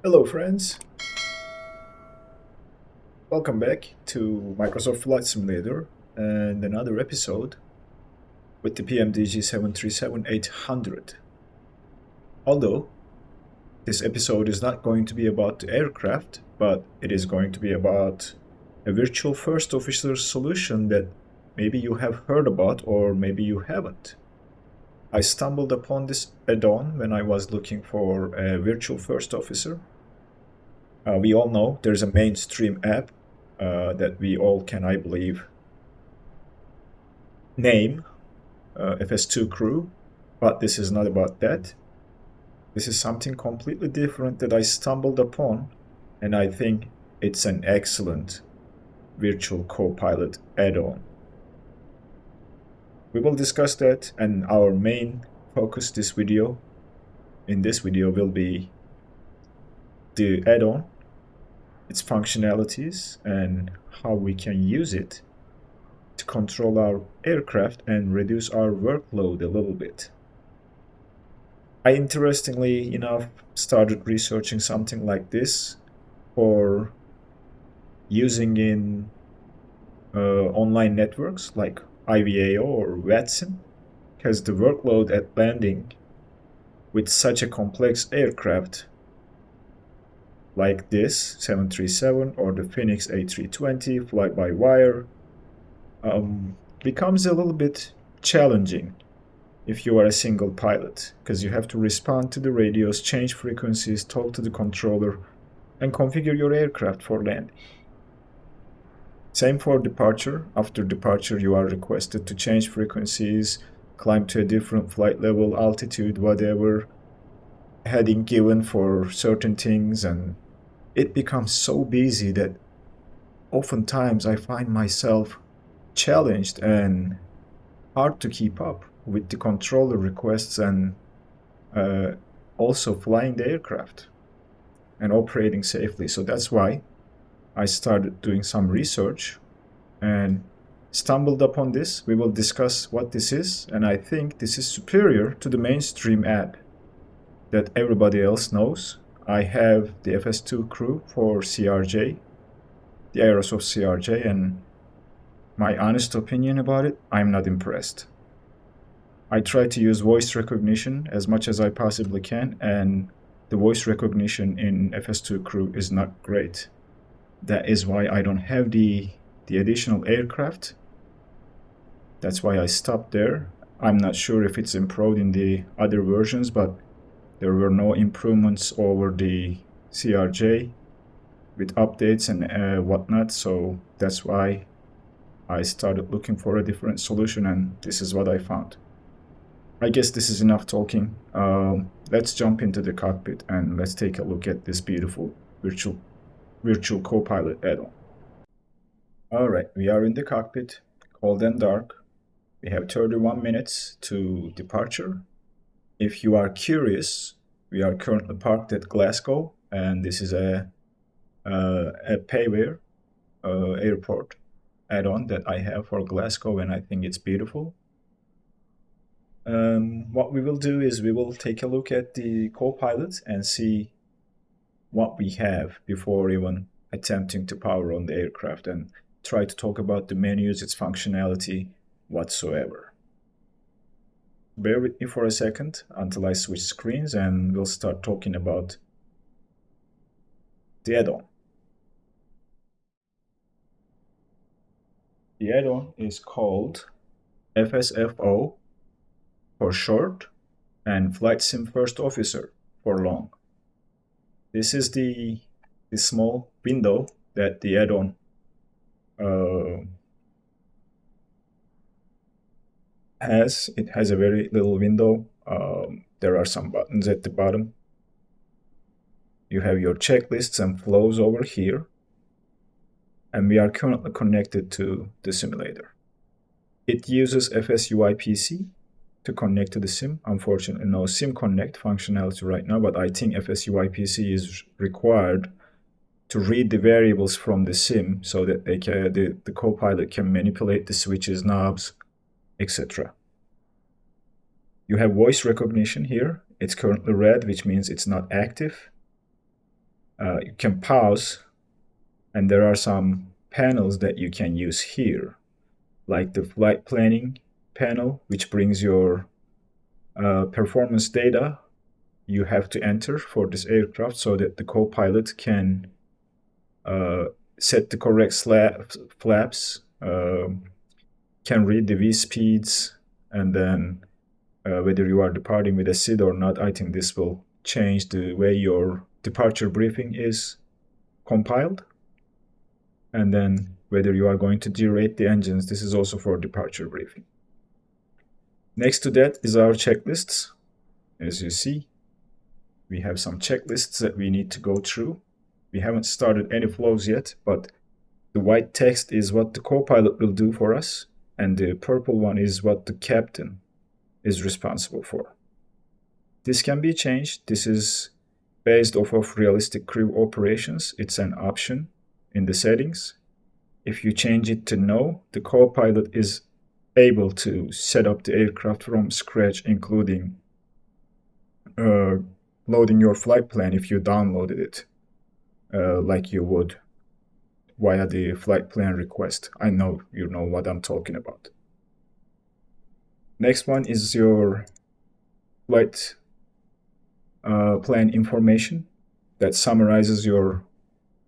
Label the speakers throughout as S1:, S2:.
S1: Hello friends, welcome back to Microsoft Flight Simulator and another episode with the PMDG 737-800. Although this episode is not going to be about the aircraft, but it is going to be about a virtual first officer solution that maybe you have heard about or maybe you haven't. I stumbled upon this add-on when I was looking for a virtual first officer. We all know there's a mainstream app that we all can, I believe, name FS2 Crew, but this is not about that. This is something completely different that I stumbled upon, and I think it's an excellent virtual co-pilot add-on. We will discuss that, and our main focus in this video will be the add-on, its functionalities, and how we can use it to control our aircraft and reduce our workload a little bit. I interestingly enough started researching something like this for using in online networks like IVAO or VATSIM, because the workload at landing with such a complex aircraft like this 737 or the Phoenix A320 fly-by-wire becomes a little bit challenging if you are a single pilot, because you have to respond to the radios, change frequencies, talk to the controller, and configure your aircraft for landing. Same for departure. After departure, you are requested to change frequencies, climb to a different flight level, altitude, whatever, heading given for certain things, and it becomes so busy that oftentimes I find myself challenged and hard to keep up with the controller requests and also flying the aircraft and operating safely. So that's why I started doing some research and stumbled upon this. We will discuss what this is, and I think this is superior to the mainstream app that everybody else knows. I have the FS2 Crew for CRJ, the Aerosoft CRJ, and my honest opinion about it, I'm not impressed. I try to use voice recognition as much as I possibly can, and the voice recognition in FS2 Crew is not great. That is why I don't have the additional aircraft. That's why I stopped there. I'm not sure if it's improved in the other versions, but there were no improvements over the CRJ with updates and whatnot, so that's why I started looking for a different solution, and this is what I found. I guess this is enough talking. Let's jump into the cockpit and let's take a look at this beautiful virtual co-pilot add-on. Alright, we are in the cockpit, cold and dark. We have 31 minutes to departure. If you are curious, we are currently parked at Glasgow, and this is a Payware airport add-on that I have for Glasgow, and I think it's beautiful. What we will do is we will take a look at the co-pilot and see what we have before even attempting to power on the aircraft, and try to talk about the menus, its functionality whatsoever. Bear with me for a second until I switch screens and we'll start talking about the add-on. The add-on is called FSFO for short and Flight Sim First Officer for long. This is the small window that the add-on has. It has a very little window. There are some buttons at the bottom. You have your checklists and flows over here. And we are currently connected to the simulator. It uses FSUI PC to connect to the sim. Unfortunately, no sim connect functionality right now, but I think FSUI PC is required to read the variables from the sim so that they can, the co-pilot can manipulate the switches, knobs, etc. You have voice recognition here. It's currently red, which means it's not active. You can pause, and there are some panels that you can use here, like the flight planning panel, which brings your performance data you have to enter for this aircraft so that the co-pilot can set the correct flaps, can read the V speeds, and then whether you are departing with a SID or not. I think this will change the way your departure briefing is compiled. And then whether you are going to derate the engines, this is also for departure briefing. Next to that is our checklists. As you see, we have some checklists that we need to go through. We haven't started any flows yet, but the white text is what the co-pilot will do for us, and the purple one is what the captain is responsible for. This can be changed. This is based off of realistic crew operations. It's an option in the settings. If you change it to no, the co-pilot is able to set up the aircraft from scratch, including loading your flight plan if you downloaded it, like you would via the flight plan request. I know you know what I'm talking about. Next one is your flight plan information that summarizes your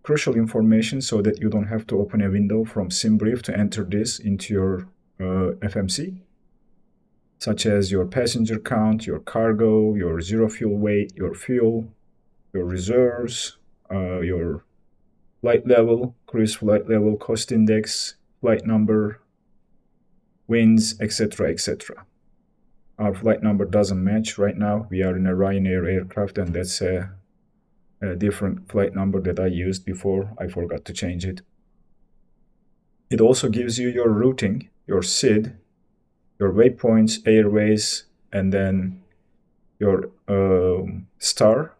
S1: crucial information so that you don't have to open a window from SimBrief to enter this into your FMC, such as your passenger count, your cargo, your zero fuel weight, your fuel, your reserves, your flight level, cruise flight level, cost index, flight number, winds, etc., etc. Our flight number doesn't match right now. We are in a Ryanair aircraft, and that's a different flight number that I used before. I forgot to change it. It also gives you your routing, your SID, your waypoints, airways, and then your star,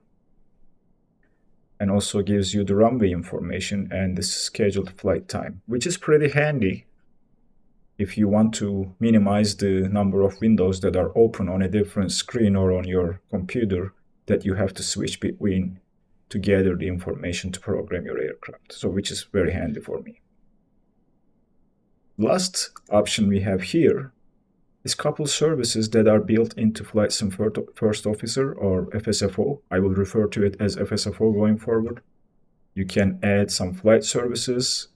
S1: and also gives you the runway information and the scheduled flight time, which is pretty handy if you want to minimize the number of windows that are open on a different screen or on your computer that you have to switch between to gather the information to program your aircraft. So which is very handy for me. Last option we have here is couple services that are built into Flight Sim First Officer, or FSFO. I will refer to it as FSFO going forward. You can add some flight services,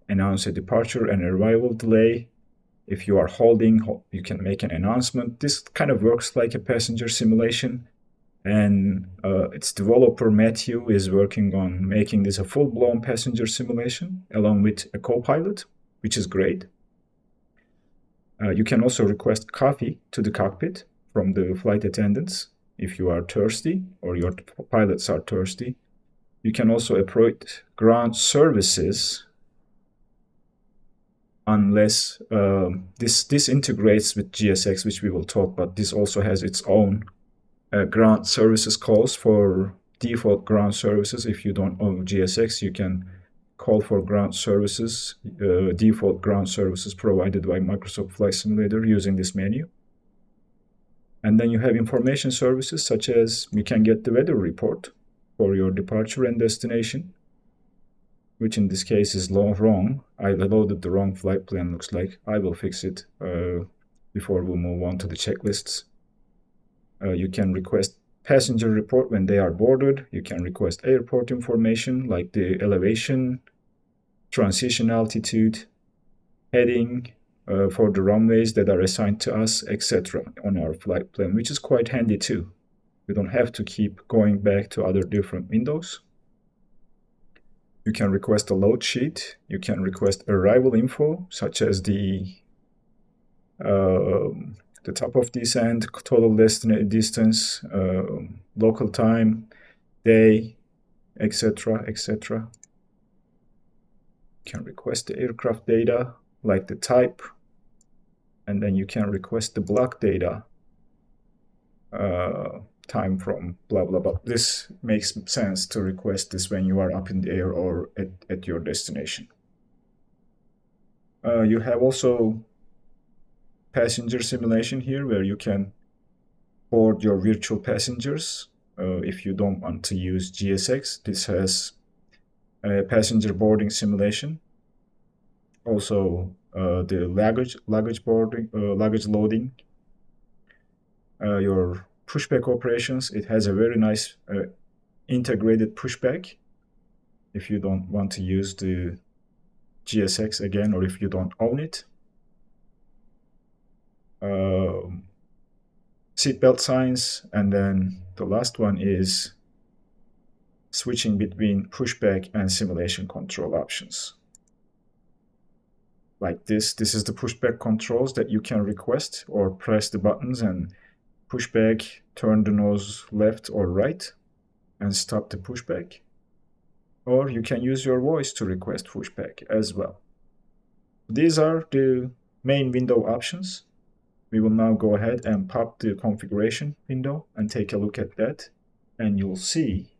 S1: announce a departure and arrival delay. If you are holding, you can make an announcement. This kind of works like a passenger simulation, and its developer Matthew is working on making this a full-blown passenger simulation along with a co-pilot, which is great. You can also request coffee to the cockpit from the flight attendants if you are thirsty or your pilots are thirsty. You can also approach ground services unless this integrates with GSX, which we will talk about. This also has its own ground services calls for default ground services. If you don't own GSX, you can call for ground services, default ground services provided by Microsoft Flight Simulator using this menu. And then you have information services, such as you can get the weather report for your departure and destination, which in this case is wrong. I loaded the wrong flight plan, looks like. I will fix it before we move on to the checklists. You can request passenger report when they are boarded. You can request airport information like the elevation, transition altitude, heading for the runways that are assigned to us, etc. on our flight plan, which is quite handy too. We don't have to keep going back to other different windows. You can request a load sheet. You can request arrival info, such as the top of descent, total distance, local time, day, etc., etc. You can request the aircraft data, like the type, and then you can request the block data, time from blah, blah, blah. This makes sense to request this when you are up in the air or at your destination. You have also passenger simulation here, where you can board your virtual passengers if you don't want to use GSX. This has passenger boarding simulation. Also, the luggage boarding, luggage loading. Your pushback operations. It has a very nice integrated pushback. If you don't want to use the GSX again, or if you don't own it. Seatbelt signs, and then the last one is switching between pushback and simulation control options. Like this is the pushback controls that you can request, or press the buttons and pushback, turn the nose left or right and stop the pushback. Or you can use your voice to request pushback as well. These are the main window options. We will now go ahead and pop the configuration window and take a look at that, and you'll see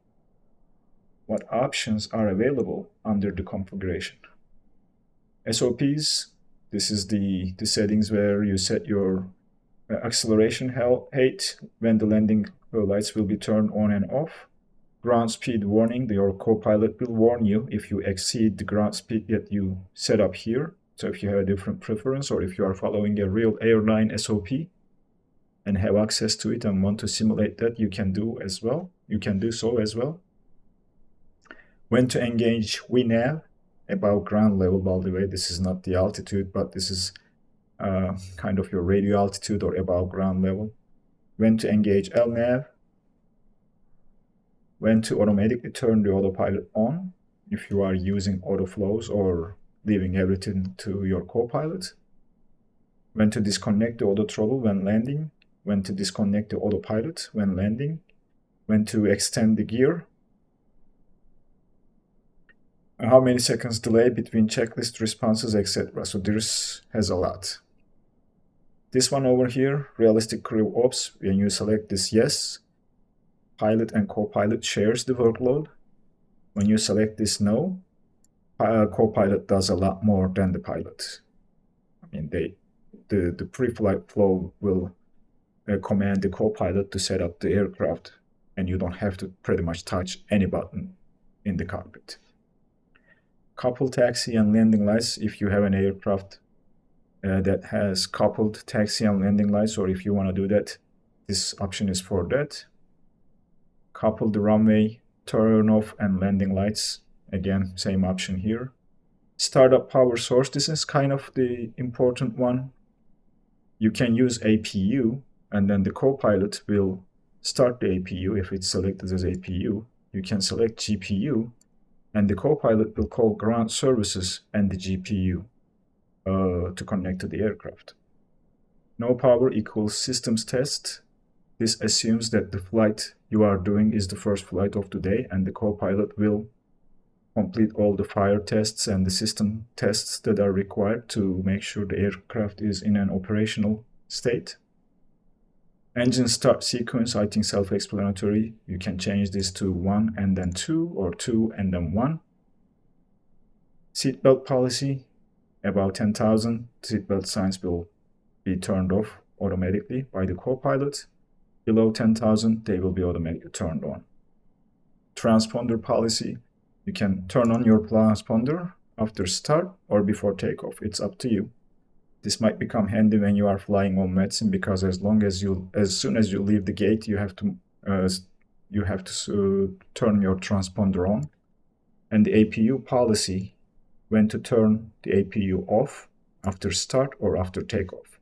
S1: what options are available under the configuration. SOPs, this is the settings where you set your acceleration height, when the landing lights will be turned on and off. Ground speed warning, your co-pilot will warn you if you exceed the ground speed that you set up here. So if you have a different preference, or if you are following a real airline SOP and have access to it and want to simulate that, you can do as well. You can do so as well. When to engage WNAV above ground level. By the way, this is not the altitude, but this is kind of your radio altitude or above ground level. When to engage LNAV. When to automatically turn the autopilot on if you are using autoflows or leaving everything to your co-pilot. When to disconnect the auto throttle when landing. When to disconnect the autopilot when landing. When to extend the gear. How many seconds delay between checklist responses, etc. So this has a lot. This one over here, realistic crew ops, when you select this yes, pilot and co-pilot shares the workload. When you select this no, co-pilot does a lot more than the pilot. I mean, the pre-flight flow will command the co-pilot to set up the aircraft, and you don't have to pretty much touch any button in the cockpit. Coupled taxi and landing lights, if you have an aircraft that has coupled taxi and landing lights, or if you want to do that, this option is for that. Couple the runway, turn off and landing lights, again, same option here. Startup power source, this is kind of the important one. You can use APU, and then the co-pilot will start the APU if it's selected as APU. You can select GPU, and the co-pilot will call ground services and the GPU to connect to the aircraft. No power equals systems test. This assumes that the flight you are doing is the first flight of the day, and the co-pilot will complete all the fire tests and the system tests that are required to make sure the aircraft is in an operational state. Engine start sequence, I think self-explanatory. You can change this to 1 and then 2, or 2 and then 1. Seatbelt policy, about 10,000, seatbelt signs will be turned off automatically by the co-pilot. Below 10,000, they will be automatically turned on. Transponder policy, you can turn on your transponder after start or before takeoff. It's up to you. This might become handy when you are flying on medicine, because as soon as you leave the gate, you have to turn your transponder on. And the APU policy, when to turn the APU off after start or after takeoff.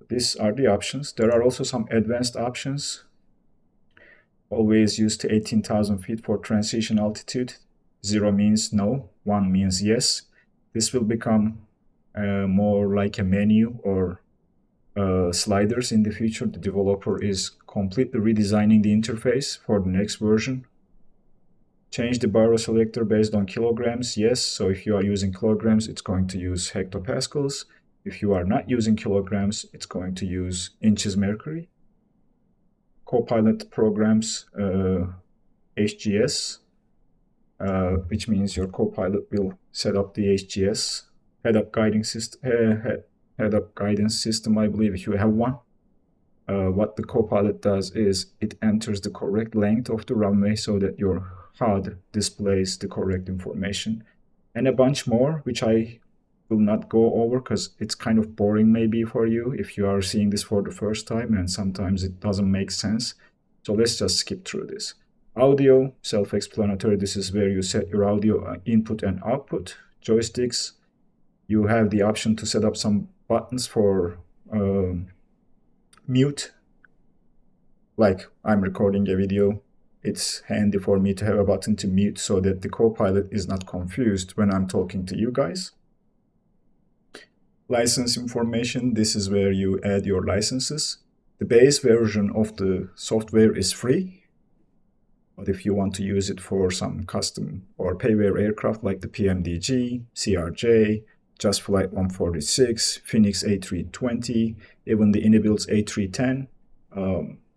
S1: These are the options. There are also some advanced options. Always use to 18,000 feet for transition altitude. 0 means no, 1 means yes. This will become more like a menu or sliders in the future. The developer is completely redesigning the interface for the next version. Change the baro selector based on kilograms. Yes, so if you are using kilograms, it's going to use hectopascals. If you are not using kilograms, it's going to use inches mercury. Copilot programs HGS, which means your copilot will set up the HGS, head-up guidance system, I believe, if you have one. what the Copilot does is it enters the correct length of the runway so that your HUD displays the correct information, and a bunch more, which I will not go over because it's kind of boring maybe for you if you are seeing this for the first time and sometimes it doesn't make sense. So let's just skip through this. Audio, self-explanatory. This is where you set your audio input and output. Joysticks, you have the option to set up some buttons for mute. Like I'm recording a video, it's handy for me to have a button to mute so that the Copilot is not confused when I'm talking to you guys. License information, this is where you add your licenses. The base version of the software is free, but if you want to use it for some custom or payware aircraft like the PMDG, CRJ, Just Flight 146, Phoenix A320, even the Inabuilds A310,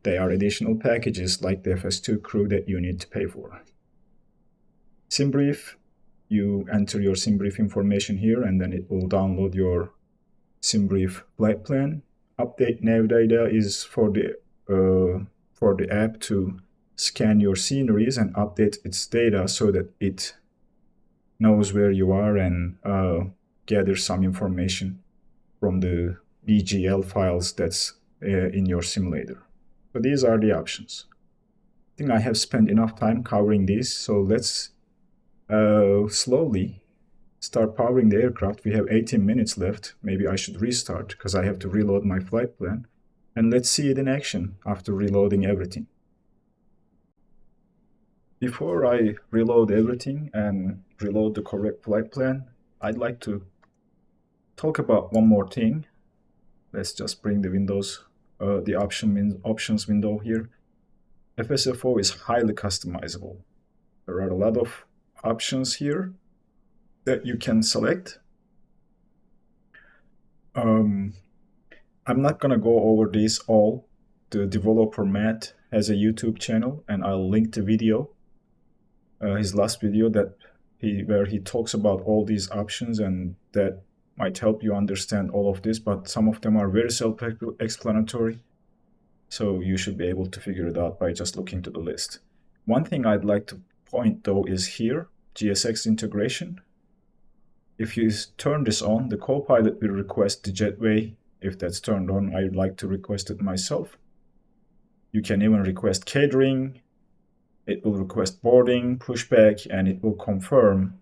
S1: they are additional packages like the FS2 crew that you need to pay for. SimBrief, you enter your SimBrief information here and then it will download your SimBrief flight plan. Update nav data is for the app to scan your sceneries and update its data so that it knows where you are and gathers some information from the BGL files that's in your simulator. So these are the options. I think I have spent enough time covering these, so let's slowly start powering the aircraft. We have 18 minutes left. Maybe I should restart because I have to reload my flight plan. And let's see it in action after reloading everything. Before I reload everything and reload the correct flight plan, I'd like to talk about one more thing. Let's just bring the windows, the options window here. FSFO is highly customizable. There are a lot of options here that you can select. I'm not gonna go over these all. The developer Matt has a YouTube channel and I'll link the video, his last video where he talks about all these options, and that might help you understand all of this, but some of them are very self-explanatory, so you should be able to figure it out by just looking to the list. One thing I'd like to point though is here, GSX integration. If you turn this on, the Copilot will request the jetway. If that's turned on, I would like to request it myself. You can even request catering. It will request boarding, pushback, and it will confirm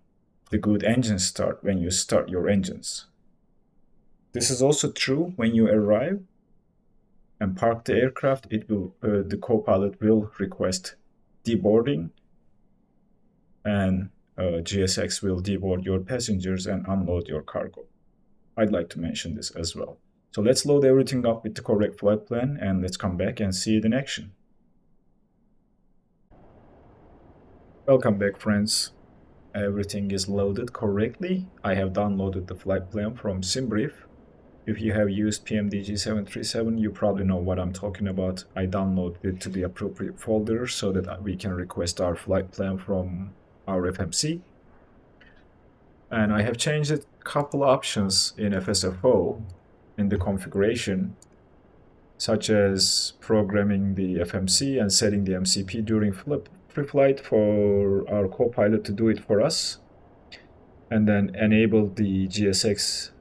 S1: the good engine start when you start your engines. This is also true when you arrive and park the aircraft. The Copilot will request deboarding, and GSX will deboard your passengers and unload your cargo. I'd like to mention this as well. So let's load everything up with the correct flight plan and let's come back and see it in action. Welcome back, friends. Everything is loaded correctly. I have downloaded the flight plan from SimBrief. If you have used PMDG 737, you probably know what I'm talking about. I downloaded it to the appropriate folder so that we can request our flight plan from our FMC. And I have changed a couple options in FSFO in the configuration, such as programming the FMC and setting the MCP during pre-flight for our Copilot to do it for us, and then enable the GSX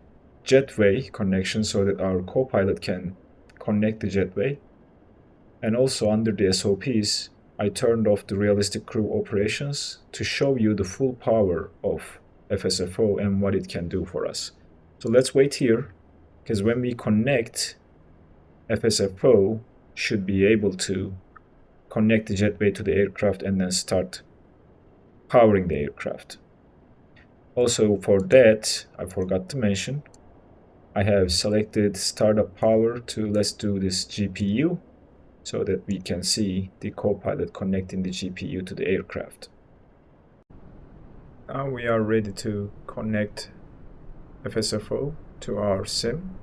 S1: jetway connection so that our Copilot can connect the jetway. And also under the SOPs, I turned off the realistic crew operations to show you the full power of FSFO and what it can do for us. So let's wait here, because when we connect, FSFO should be able to connect the jetway to the aircraft and then start powering the aircraft. Also for that, I forgot to mention, I have selected startup power to let's do this GPU so that we can see the Copilot connecting the GPU to the aircraft. Now we are ready to connect FSFO to our sim.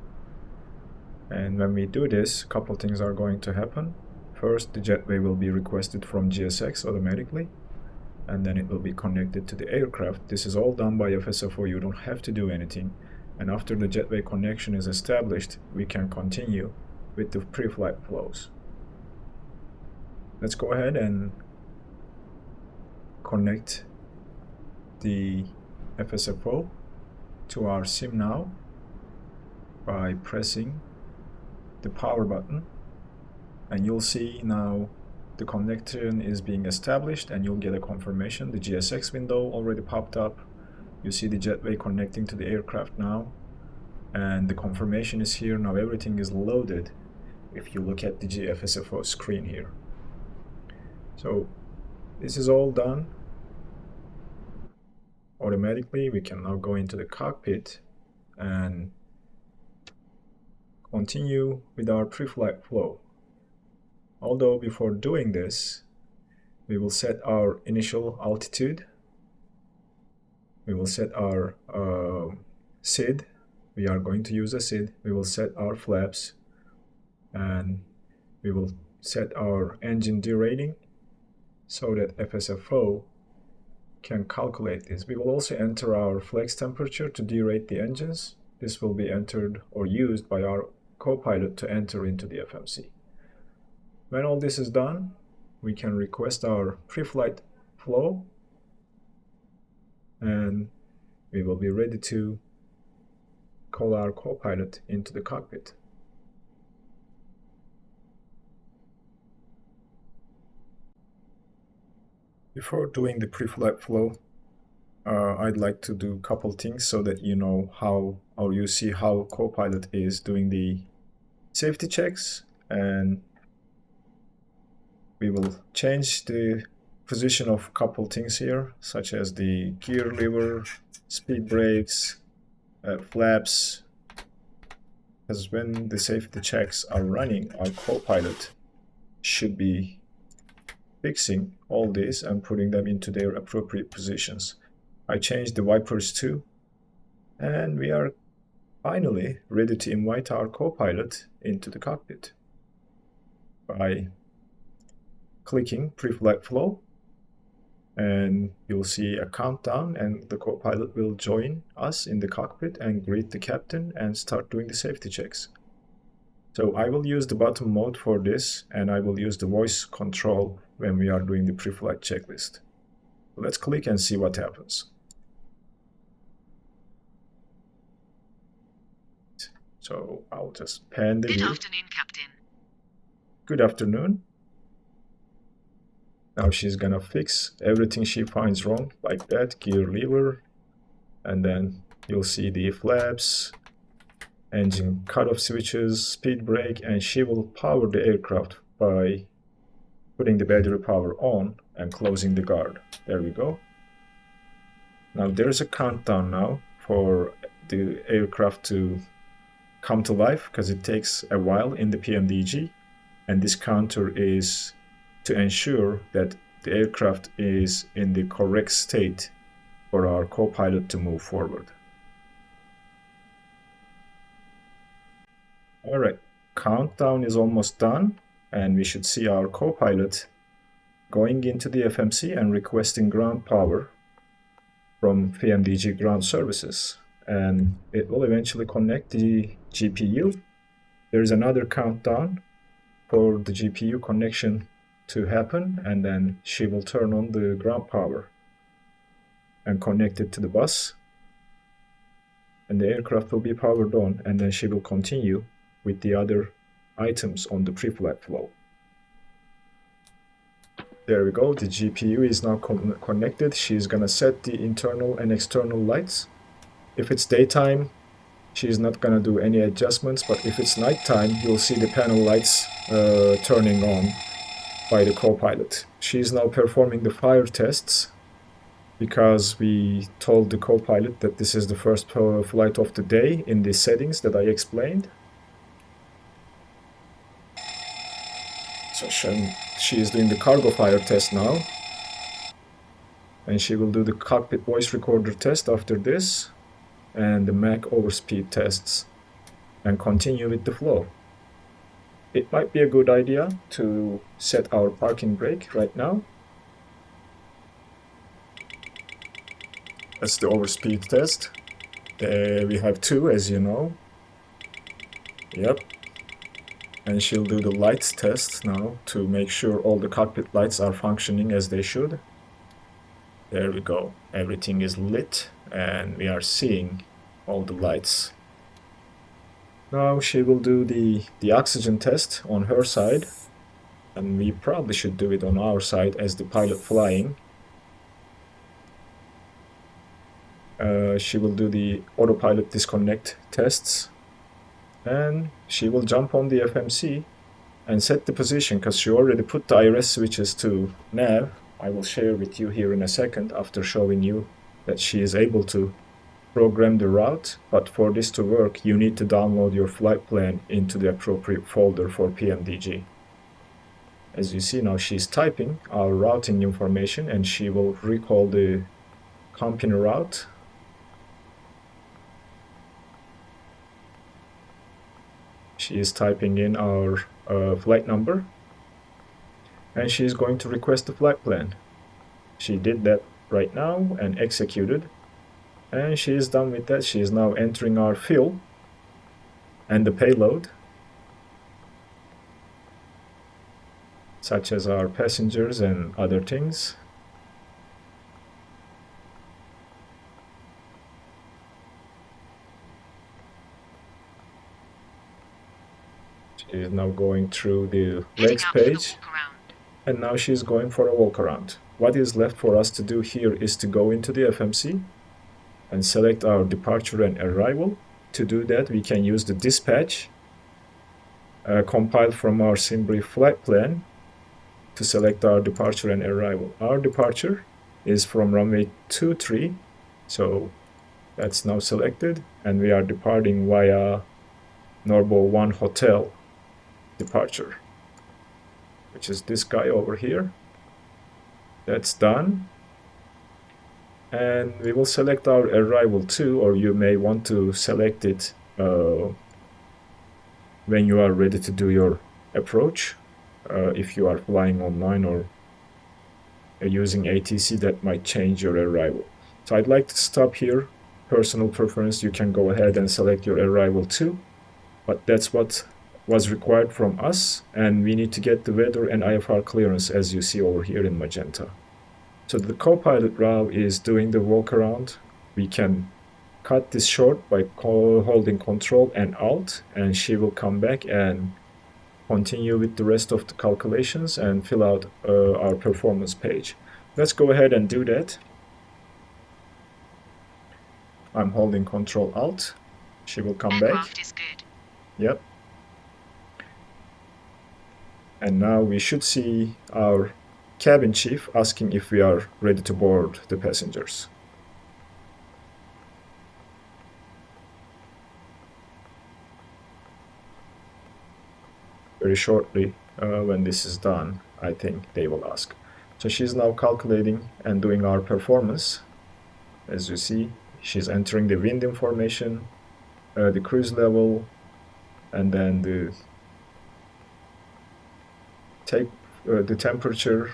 S1: And when we do this, a couple things are going to happen. First, the jetway will be requested from GSX automatically, and then it will be connected to the aircraft. This is all done by FSFO, you don't have to do anything. And after the jetway connection is established, we can continue with the pre-flight flows. Let's go ahead and connect the FSFO to our sim now by pressing the power button, and you'll see now the connection is being established, and you'll get a confirmation. The GSX window already popped up. You see the jetway connecting to the aircraft now, and the confirmation is here. Now everything is loaded if you look at the FSFO screen here. So this is all done automatically. We can now go into the cockpit and continue with our pre-flight flow. Although before doing this, we will set our initial altitude. We will set our SID. We are going to use a SID. We will set our flaps, and we will set our engine derating so that FSFO can calculate this. We will also enter our flex temperature to derate the engines. This will be entered or used by our co-pilot to enter into the FMC. When all this is done, we can request our pre-flight flow, and we will be ready to call our co-pilot into the cockpit. Before doing the pre-flight flow, I'd like to do a couple things so that you know how, or you see how co-pilot is doing the safety checks, and we will change the position of a couple things here, such as the gear lever, speed brakes, flaps, because when the safety checks are running, our co-pilot should be fixing all this and putting them into their appropriate positions. I changed the wipers too, and we are finally ready to invite our co-pilot into the cockpit by clicking pre-flight flow, and you'll see a countdown, and the co-pilot will join us in the cockpit and greet the captain and start doing the safety checks. So I will use the bottom mode for this, and I will use the voice control when we are doing the pre-flight checklist. Let's click and see what happens. So I'll just pan the view.
S2: Good afternoon, Captain.
S1: Good afternoon. Now she's gonna fix everything she finds wrong, like that, gear lever, and then you'll see the flaps, engine cutoff switches, speed brake, and she will power the aircraft by putting the battery power on and closing the guard. There we go. Now there's a countdown now for the aircraft to come to life, because it takes a while in the PMDG, and this counter is to ensure that the aircraft is in the correct state for our co-pilot to move forward. Alright, countdown is almost done, and we should see our co-pilot going into the FMC and requesting ground power from PMDG ground services, and it will eventually connect the GPU. There's another countdown for the GPU connection to happen, and then she will turn on the ground power and connect it to the bus, and the aircraft will be powered on, and then she will continue with the other items on the pre-flight flow. There we go, the GPU is now connected. She's gonna set the internal and external lights. If it's daytime, she's not gonna do any adjustments, but if it's nighttime, you'll see the panel lights turning on by the co-pilot. She's now performing the fire tests, because we told the co-pilot that this is the first flight of the day in the settings that I explained. So she is doing the cargo fire test now, and she will do the cockpit voice recorder test after this, and the Mach overspeed tests, and continue with the flow. It might be a good idea to set our parking brake right now. That's the overspeed test. We have two, as you know. Yep. And she'll do the lights test now to make sure all the cockpit lights are functioning as they should. There we go. Everything is lit and we are seeing all the lights. Now she will do the oxygen test on her side. And we probably should do it on our side as the pilot flying. She will do the autopilot disconnect tests. And she will jump on the FMC and set the position because she already put the IRS switches to nav. I will share with you here in a second after showing you that she is able to program the route. But for this to work, you need to download your flight plan into the appropriate folder for PMDG. As you see now, she's typing our routing information and she will recall the company route. She is typing in our flight number and she is going to request the flight plan. She did that right now and executed, and she is done with that. She is now entering our fuel and the payload, such as our passengers and other things. She is now going through the legs page, and now she's going for a walk around. What is left for us to do here is to go into the FMC and select our departure and arrival. To do that, we can use the dispatch compiled from our SimBrief flight plan to select our departure and arrival. Our departure is from runway 23, so that's now selected, and we are departing via Norbo 1 Hotel departure, which is this guy over here. That's done. And we will select our arrival too, or you may want to select it when you are ready to do your approach. If you are flying online or using ATC, that might change your arrival. So I'd like to stop here. Personal preference, you can go ahead and select your arrival too, but that's what was required from us, and we need to get the weather and IFR clearance as you see over here in magenta. So the co-pilot route is doing the walk around. We can cut this short by holding Control and Alt, and she will come back and continue with the rest of the calculations and fill out our performance page. Let's go ahead and do that. I'm holding Control Alt. She will come back.
S2: Is good.
S1: Yep. And now we should see our cabin chief asking if we are ready to board the passengers. Very shortly, when this is done, I think they will ask. So she's now calculating and doing our performance. As you see, she's entering the wind information, the cruise level, and then the temperature.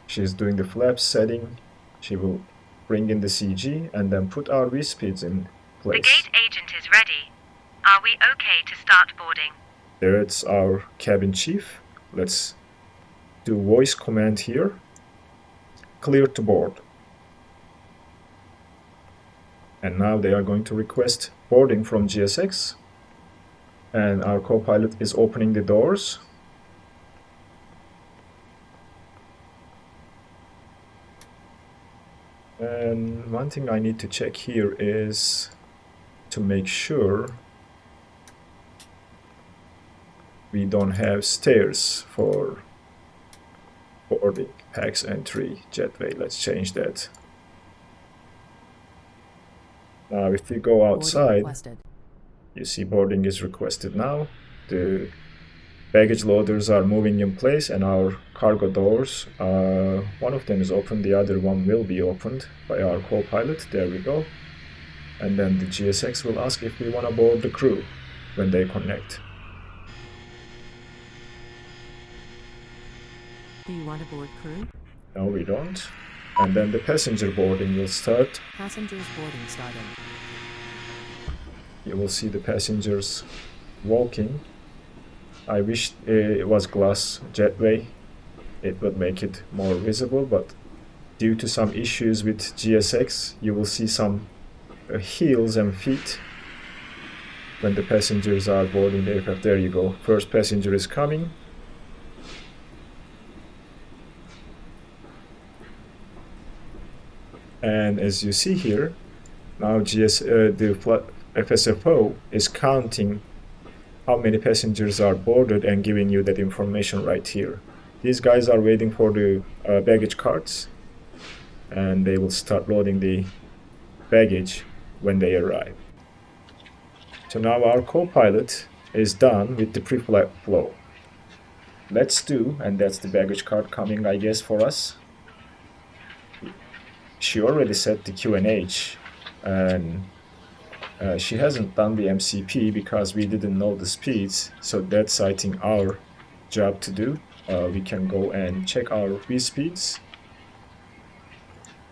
S1: She's doing the flaps setting. She will bring in the CG and then put our V-speeds in place.
S2: The gate agent is ready. Are we okay to start boarding?
S1: There it's our cabin chief. Let's do voice command here. Clear to board. And now they are going to request boarding from GSX. And our co-pilot is opening the doors. And one thing I need to check here is to make sure we don't have stairs for boarding. PAX entry, jetway, let's change that. Now if we go outside, you see boarding is requested now. The baggage loaders are moving in place and our cargo doors, one of them is open, the other one will be opened by our co-pilot. There we go. And then the GSX will ask if we want to board the crew when they connect.
S3: Do you want to board crew?
S1: No, we don't. And then the passenger boarding will start.
S3: Passengers boarding started.
S1: You will see the passengers walking I wish it was glass jetway. It would make it more visible, but due to some issues with GSX, you will see some heels and feet when the passengers are boarding the aircraft. There you go. First passenger is coming. And as you see here, now the FSFO is counting how many passengers are boarded and giving you that information right here. These guys are waiting for the baggage carts, and they will start loading the baggage when they arrive. So now our co-pilot is done with the pre-flight flow. Let's do, and that's the baggage cart coming, I guess, for us. She already set the QNH, and she hasn't done the MCP because we didn't know the speeds, so that's, I think, our job to do. We can go and check our V speeds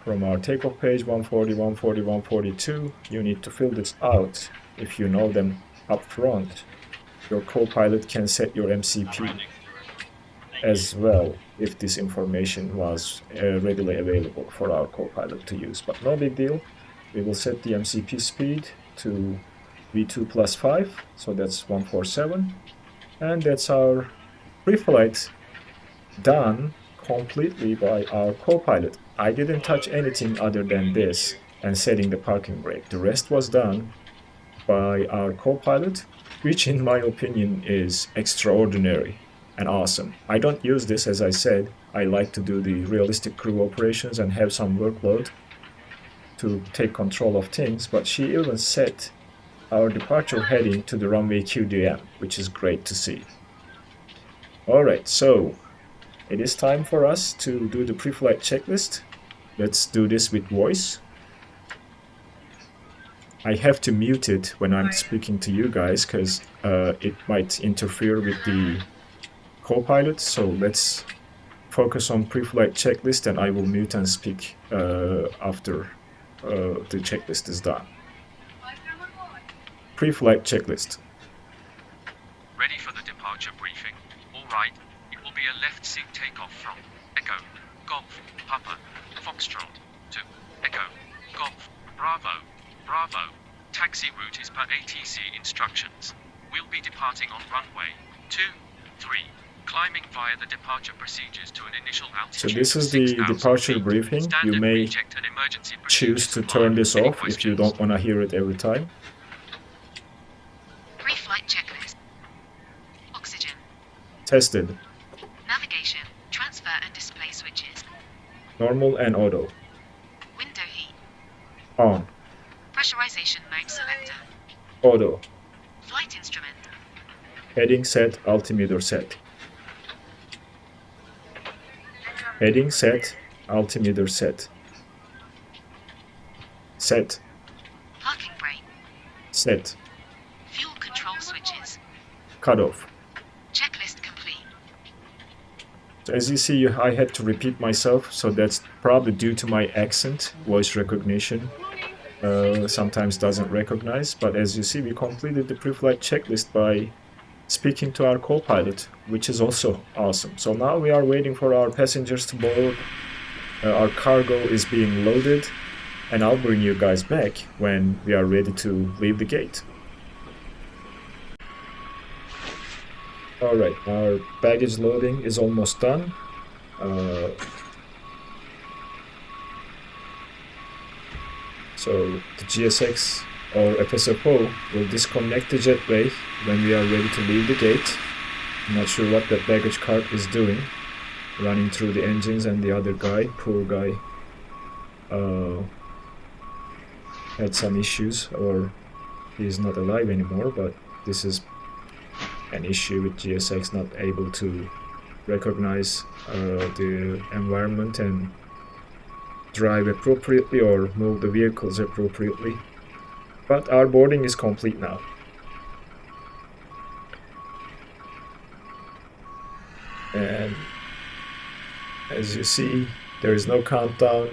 S1: from our takeoff page, 140, 140, 142. You need to fill this out. If you know them up front, your co-pilot can set your MCP as well if this information was readily available for our co-pilot to use. But no big deal. We will set the MCP speed to V2 plus 5, so that's 147. And that's our pre-flight done completely by our co-pilot. I didn't touch anything other than this and setting the parking brake. The rest was done by our co-pilot, which in my opinion is extraordinary and awesome. I don't use this, as I said. I like to do the realistic crew operations and have some workload to take control of things, but she even set our departure heading to the runway QDM, which is great to see. Alright, so it is time for us to do the pre-flight checklist. Let's do this with voice. I have to mute it when I'm speaking to you guys because it might interfere with the co-pilot. So let's focus on pre-flight checklist, and I will mute and speak after the checklist is done. Pre-flight checklist.
S4: Ready for the departure briefing. All right, it will be a left seat takeoff from Echo, Golf, Papa, Foxtrot, to Echo, Golf, Bravo, Bravo. Taxi route is per ATC instructions. We'll be departing on runway 23, climbing via the departure procedures to an initial altitude.
S1: So this is the departure briefing. You may choose to turn this off if you don't want to hear it every time.
S2: Pre-flight checklist. Oxygen.
S1: Tested.
S2: Navigation. Transfer and display switches.
S1: Normal and auto.
S2: Window heat.
S1: On.
S2: Pressurization mode selector.
S1: Auto.
S2: Flight instrument.
S1: Heading set, altimeter set. Heading set, altimeter set. Set.
S2: Parking brake.
S1: Set.
S2: Fuel control switches.
S1: Cutoff.
S2: Checklist complete.
S1: So as you see, I had to repeat myself, so that's probably due to my accent. Voice recognition sometimes doesn't recognize, but as you see, we completed the pre-flight checklist by speaking to our co-pilot, which is also awesome. So now we are waiting for our passengers to board. Our cargo is being loaded, and I'll bring you guys back when we are ready to leave the gate. Alright, our baggage loading is almost done. So the GSX or FSFO will disconnect the jetway when we are ready to leave the gate. I'm not sure what that baggage cart is doing, running through the engines, and the other guy, poor guy, had some issues, or he's not alive anymore, but this is an issue with GSX not able to recognize the environment and drive appropriately or move the vehicles appropriately. But our boarding is complete now. And as you see, there is no countdown.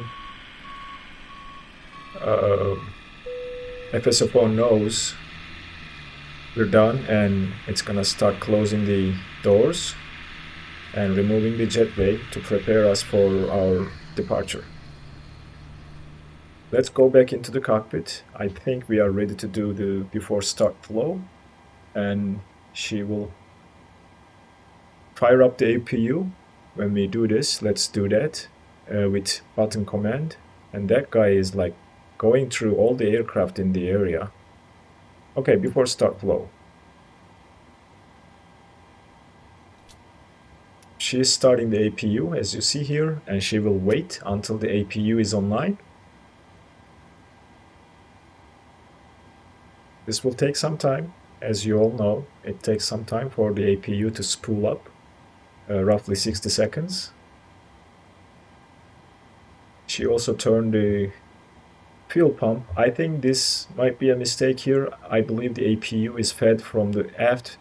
S1: FSFO knows We're done, and it's gonna start closing the doors and removing the jetway to prepare us for our departure. Let's go back into the cockpit. I think we are ready to do the before start flow, and she will fire up the APU. When we do this, let's do that with button command, and that guy is like going through all the aircraft in the area. Okay, before start flow. She is starting the APU, as you see here, and she will wait until the APU is online. This will take some time. As you all know, it takes some time for the APU to spool up, roughly 60 seconds. She also turned the fuel pump. I think this might be a mistake here. I believe the APU is fed from the aft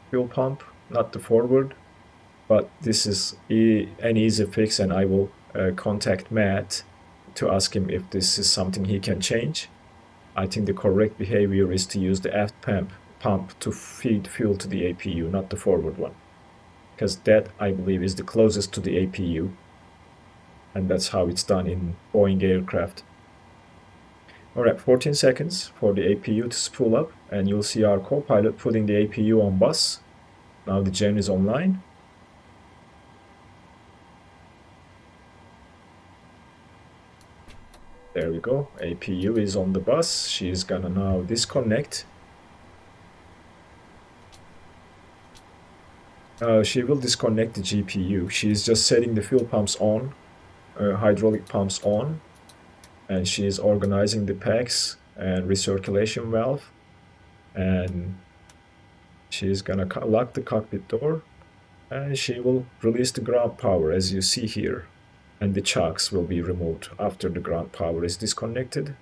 S1: fuel pump, not the forward. But this is an easy fix, and I will contact Matt to ask him if this is something he can change. I think the correct behavior is to use the aft pump to feed fuel to the APU, not the forward one. Because that, I believe, is the closest to the APU. And that's how it's done in Boeing aircraft. Alright, 14 seconds for the APU to spool up, and you'll see our co-pilot putting the APU on bus. Now the gen is online. There we go, APU is on the bus. She is gonna now disconnect. She will disconnect the GPU. She is just setting the fuel pumps on, hydraulic pumps on, and she is organizing the packs and recirculation valve. And she is gonna lock the cockpit door, and she will release the ground power, as you see here. And the chocks will be removed after the ground power is disconnected.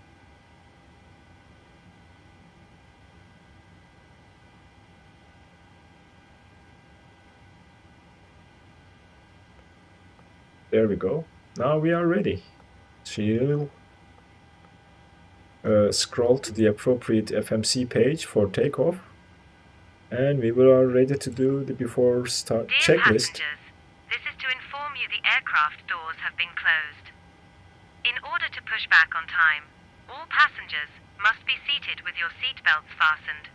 S1: There we go. Now we are ready. She will scroll to the appropriate FMC page for takeoff, and we are ready to do the before start
S2: Dear
S1: checklist.
S2: passengers, this is to inform you the aircraft doors have been closed. In order to push back on time, all passengers must be seated with your seatbelts fastened.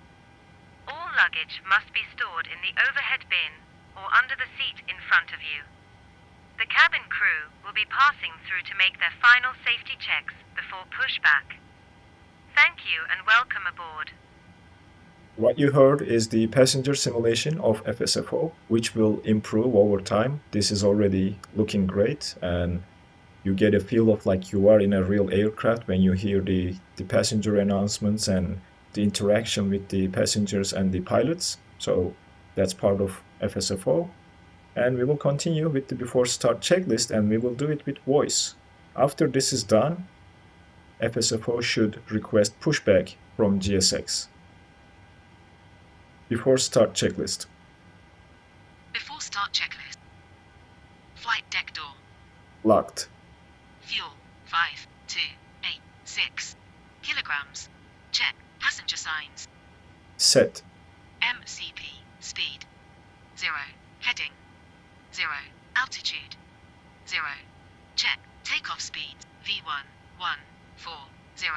S2: All luggage must be stored in the overhead bin or under the seat in front of you. The cabin crew will be passing through to make their final safety checks before pushback. Thank you and welcome aboard.
S1: What you heard is the passenger simulation of FSFO, which will improve over time. This is already looking great, and you get a feel of like you are in a real aircraft when you hear the passenger announcements and the interaction with the passengers and the pilots. So that's part of FSFO. And we will continue with the before start checklist, and we will do it with voice. After this is done, FSFO should request pushback from GSX. Before start checklist.
S5: Before start checklist. Flight deck door.
S1: Locked.
S5: Fuel 5286 kilograms. Check passenger signs.
S1: Set.
S5: MCP speed 0. Heading 0. Altitude 0. Check takeoff speed V1 140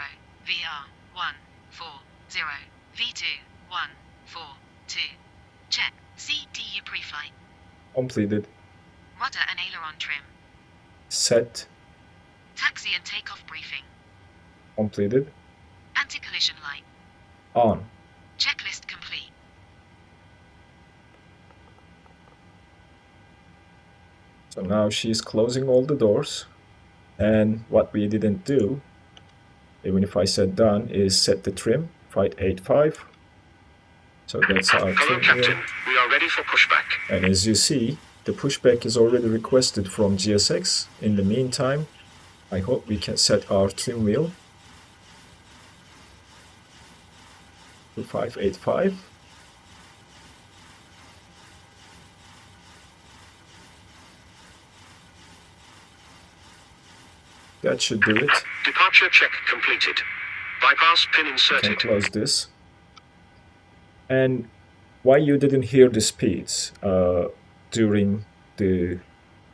S5: VR 140 V2 142. Check CTU pre-flight.
S1: Completed.
S5: Rudder and aileron trim.
S1: Set.
S5: Taxi and takeoff briefing.
S1: Completed.
S5: Anti-collision light.
S1: On.
S5: Checklist complete.
S1: So now she's closing all the doors, and what we didn't do, even if I said done, is set the trim, Flight 85. So that's our
S6: Hello,
S1: trim
S6: Captain.
S1: wheel.
S6: We are ready for pushback.
S1: And as you see, the pushback is already requested from GSX. In the meantime, I hope we can set our trim wheel to 585. That should do it.
S6: Departure check completed. Bypass pin
S1: I can
S6: inserted.
S1: close this. And why you didn't hear the speeds during the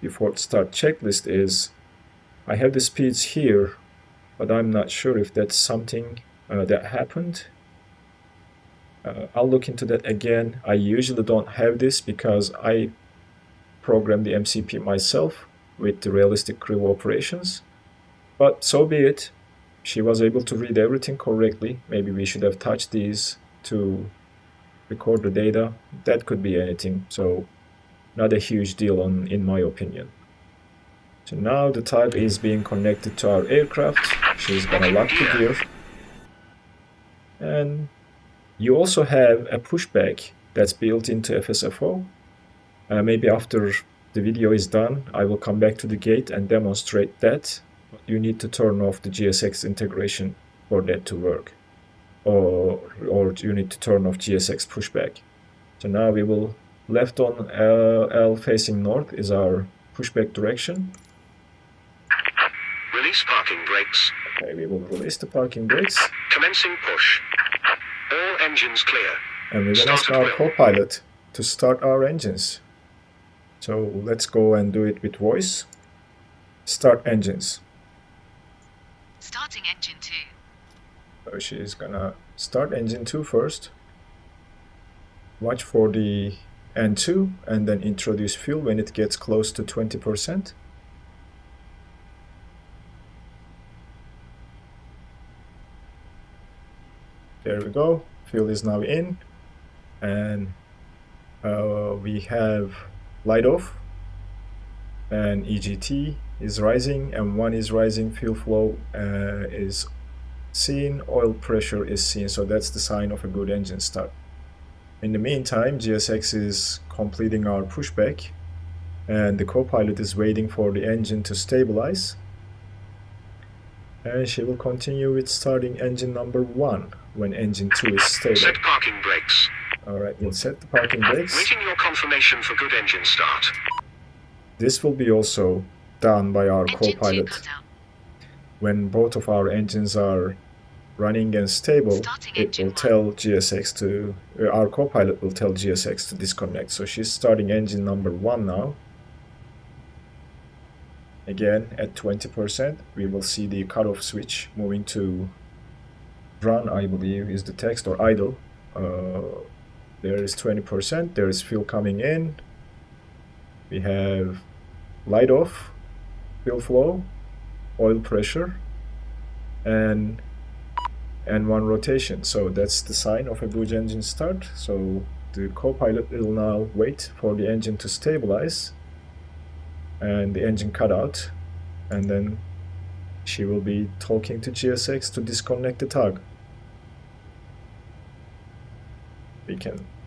S1: default start checklist is I have the speeds here, but I'm not sure if that's something that happened. I'll look into that again. I usually don't have this because I program the MCP myself with the realistic crew operations. But so be it. She was able to read everything correctly. Maybe we should have touched these to record the data. That could be anything. So not a huge deal in my opinion. So now the type is being connected to our aircraft. She's gonna lock the gear. And you also have a pushback that's built into FSFO. Maybe after the video is done, I will come back to the gate and demonstrate that. You need to turn off the GSX integration for that to work. Or you need to turn off GSX pushback. So now we will, left on L facing north is our pushback direction.
S6: Release parking brakes.
S1: Okay, we will release the parking brakes.
S6: Commencing push. All engines clear.
S1: And we will ask our co-pilot to start our engines. So let's go and do it with voice. Start engines.
S5: Starting engine 2.
S1: So she's gonna start engine 2 first. Watch for the N2 and then introduce fuel when it gets close to 20%. There we go. Fuel is now in. And we have light off. And EGT is rising. M1 is rising. Fuel flow is seen. Oil pressure is seen. So that's the sign of a good engine start. In the meantime, GSX is completing our pushback. And the co-pilot is waiting for the engine to stabilize. And she will continue with starting engine number 1 when engine 2 is stable.
S6: Set parking brakes.
S1: Alright, we'll set the parking brakes.
S6: Waiting your confirmation for good engine start.
S1: This will be also done by our
S5: Engine 2
S1: co-pilot.
S5: cut out.
S1: When both of our engines are running and stable,
S5: Starting
S1: it
S5: engine
S1: will
S5: 1.
S1: tell GSX to, our co-pilot will tell GSX to disconnect. So she's starting engine number 1 now. Again, at 20%, we will see the cutoff switch moving to run, I believe, is the text, or idle. There is 20%, there is fuel coming in. We have light off, fuel flow, oil pressure, and N1 rotation. So that's the sign of a good engine start. So the co-pilot will now wait for the engine to stabilize and the engine cut out, and then she will be talking to GSX to disconnect the tug.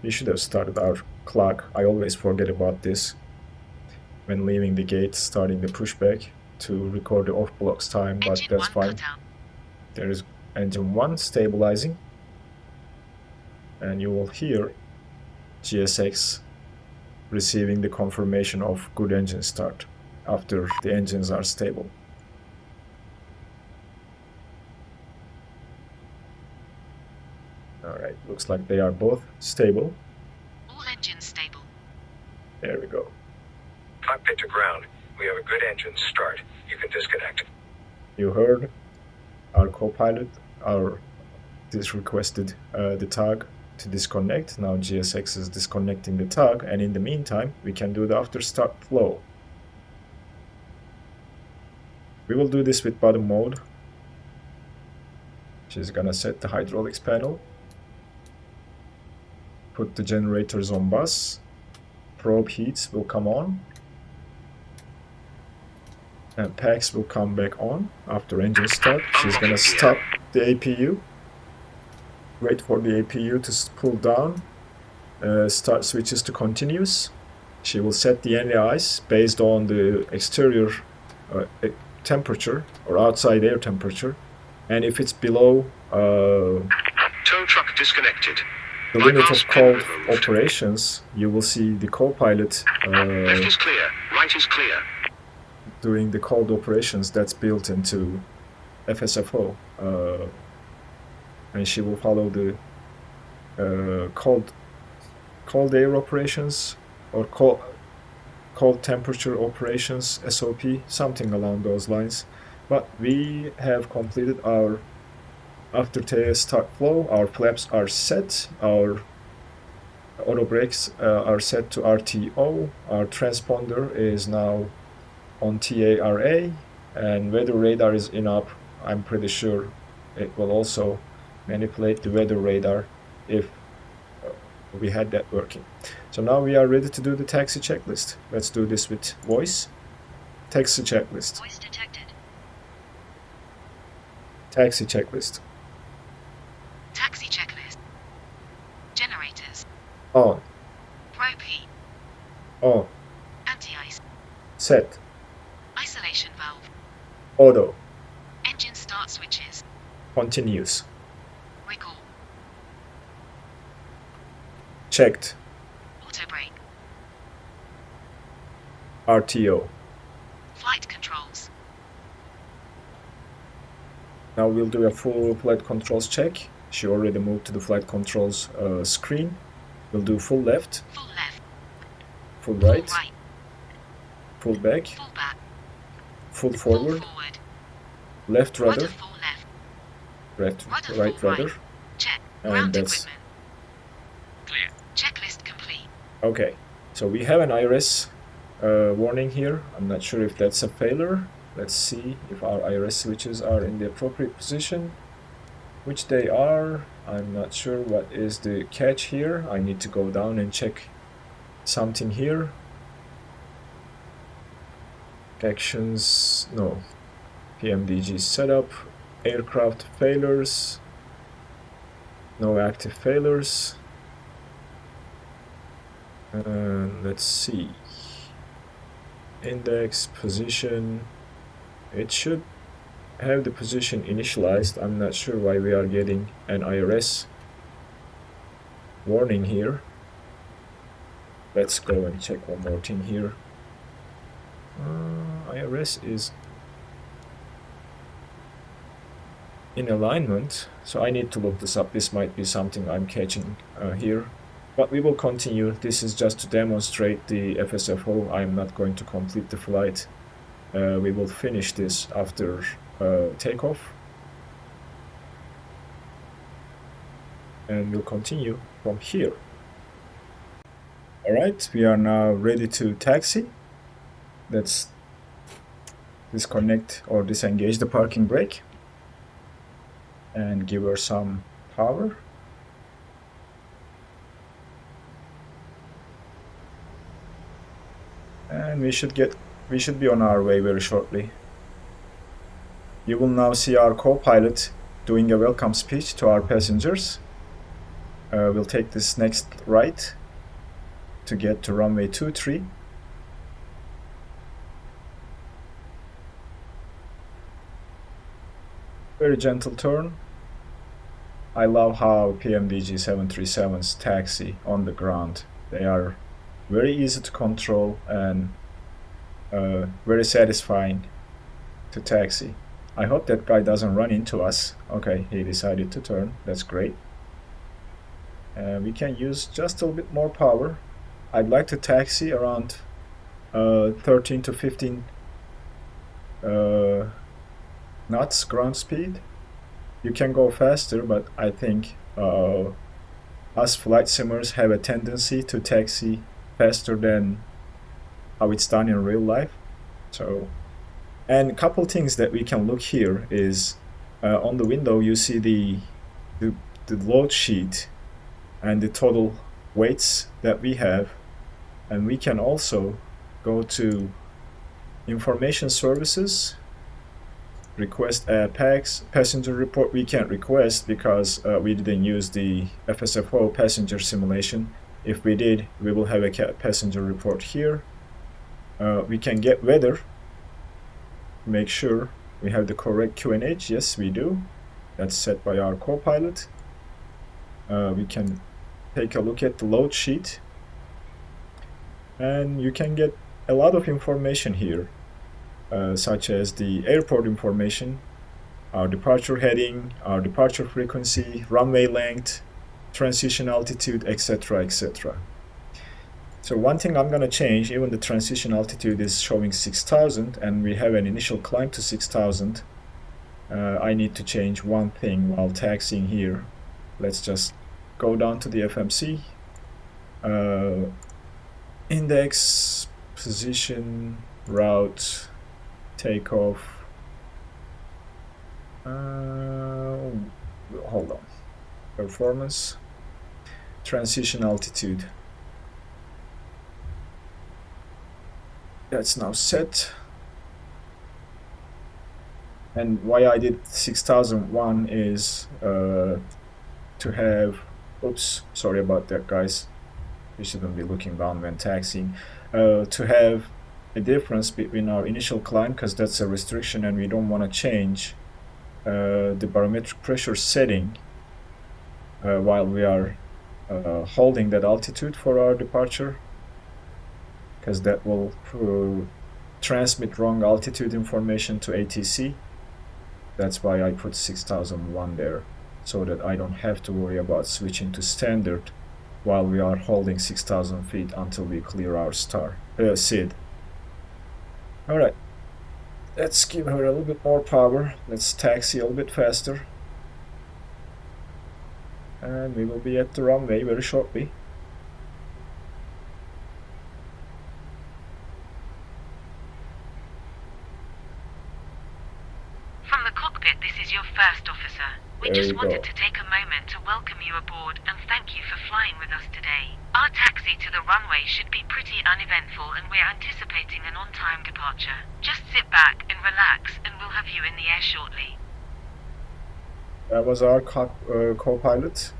S1: We should have started our clock. I always forget about this when leaving the gate, starting the pushback to record the off blocks time, but
S5: Engine
S1: that's
S5: 1
S1: fine.
S5: cut out.
S1: There is engine 1 stabilizing, and you will hear GSX receiving the confirmation of good engine start after the engines are stable. Alright, looks like they are both stable.
S5: All engines stable.
S1: There we go.
S6: Cockpit to ground. We have a good engine start. You can disconnect.
S1: You heard our co-pilot, this requested the tug to disconnect. Now GSX is disconnecting the tug, and in the meantime we can do the after start flow. We will do this with bottom mode. She's gonna set the hydraulics panel, put the generators on bus, probe heats will come on, and packs will come back on after engine start. She's gonna stop the APU, wait for the APU to pull down, start switches to continuous. She will set the NAIs based on the exterior temperature or outside air temperature, and if it's below
S6: Tow truck disconnected.
S1: the limit of called operations, you will see the co-pilot
S6: Left is clear. Right is clear.
S1: doing the called operations that's built into FSFO, and she will follow the cold air operations or cold temperature operations, SOP, something along those lines. But we have completed our after TS start flow. Our flaps are set, our auto brakes are set to RTO, our transponder is now on TARA, and weather radar is in up. I'm pretty sure it will also manipulate the weather radar if we had that working. So now we are ready to do the taxi checklist. Let's do this with voice. Taxi checklist.
S2: Voice detected.
S1: Taxi checklist.
S5: Taxi checklist. Generators.
S1: On.
S5: Probe heat.
S1: On.
S5: Anti-ice.
S1: Set.
S5: Isolation valve.
S1: Auto.
S5: Engine start switches.
S1: Continuous.
S5: Recall.
S1: Checked.
S5: Auto brake.
S1: RTO.
S5: Flight controls.
S1: Now we'll do a full flight controls check. She already moved to the flight controls screen. We'll do full left,
S5: Full left.
S1: full right,
S5: Full right.
S1: full back,
S5: Full back.
S1: full
S5: Full
S1: forward,
S5: forward.
S1: left
S5: Rudder
S1: rudder,
S5: full left.
S1: right,
S5: Rudder
S1: right
S5: full
S1: rudder,
S5: right. Check.
S1: and
S5: Ground
S1: that's
S5: equipment.
S4: Clear.
S5: Checklist complete.
S1: okay. So we have an IRS warning here. I'm not sure if that's a failure. Let's see if our IRS switches are in the appropriate position, which they are. I'm not sure what is the catch here. I need to go down and check something here. Actions, no. PMDG setup, aircraft failures, no active failures. Let's see. Index, position. It should have the position initialized. I'm not sure why we are getting an IRS warning here. Let's go and check one more thing here. IRS is in alignment, so I need to look this up. This might be something I'm catching here, but we will continue. This is just to demonstrate the FSFO. I'm not going to complete the flight. We will finish this after takeoff, and we'll continue from here. Alright, we are now ready to taxi. Let's disconnect or disengage the parking brake and give her some power. And we should be on our way very shortly. You will now see our co-pilot doing a welcome speech to our passengers. We'll take this next right to get to runway 23. Very gentle turn. I love how PMDG 737s taxi on the ground. They are very easy to control and very satisfying to taxi. I hope that guy doesn't run into us. Okay, he decided to turn. That's great. We can use just a little bit more power. I'd like to taxi around 13 to 15 knots ground speed. You can go faster, but I think us flight simmers have a tendency to taxi faster than how it's done in real life. So, and a couple things that we can look here is on the window you see the load sheet and the total weights that we have, and we can also go to information services, request a passenger report. We can't request because we didn't use the FSFO passenger simulation. If we did, we will have a passenger report here. We can get weather, make sure we have the correct QNH. Yes, we do. That's set by our co-pilot. We can take a look at the load sheet, and you can get a lot of information here, such as the airport information, our departure heading, our departure frequency, runway length, transition altitude, etc., etc. So one thing I'm going to change, even the transition altitude is showing 6,000 and we have an initial climb to 6,000. I need to change one thing while taxiing here. Let's just go down to the FMC. Index, position, route, takeoff. Hold on. Performance, transition altitude. That's now set. And why I did 6001 is to have, oops, sorry about that guys, you shouldn't be looking down when taxiing, to have a difference between our initial climb, because that's a restriction and we don't want to change the barometric pressure setting while we are holding that altitude for our departure, because that will transmit wrong altitude information to ATC. That's why I put 6001 there, so that I don't have to worry about switching to standard while we are holding 6,000 feet until we clear our SID. Alright, let's give her a little bit more power. Let's taxi a little bit faster. And we will be at the runway very shortly.
S2: From the cockpit, this is your first officer. We
S1: There
S2: just
S1: you
S2: wanted
S1: go.
S2: to take a moment to welcome you aboard and thank you for flying with us today. Our taxi to the runway should be pretty uneventful and we're anticipating an on-time departure. Just sit back and relax and we'll have you in the air shortly.
S1: That was our co-pilot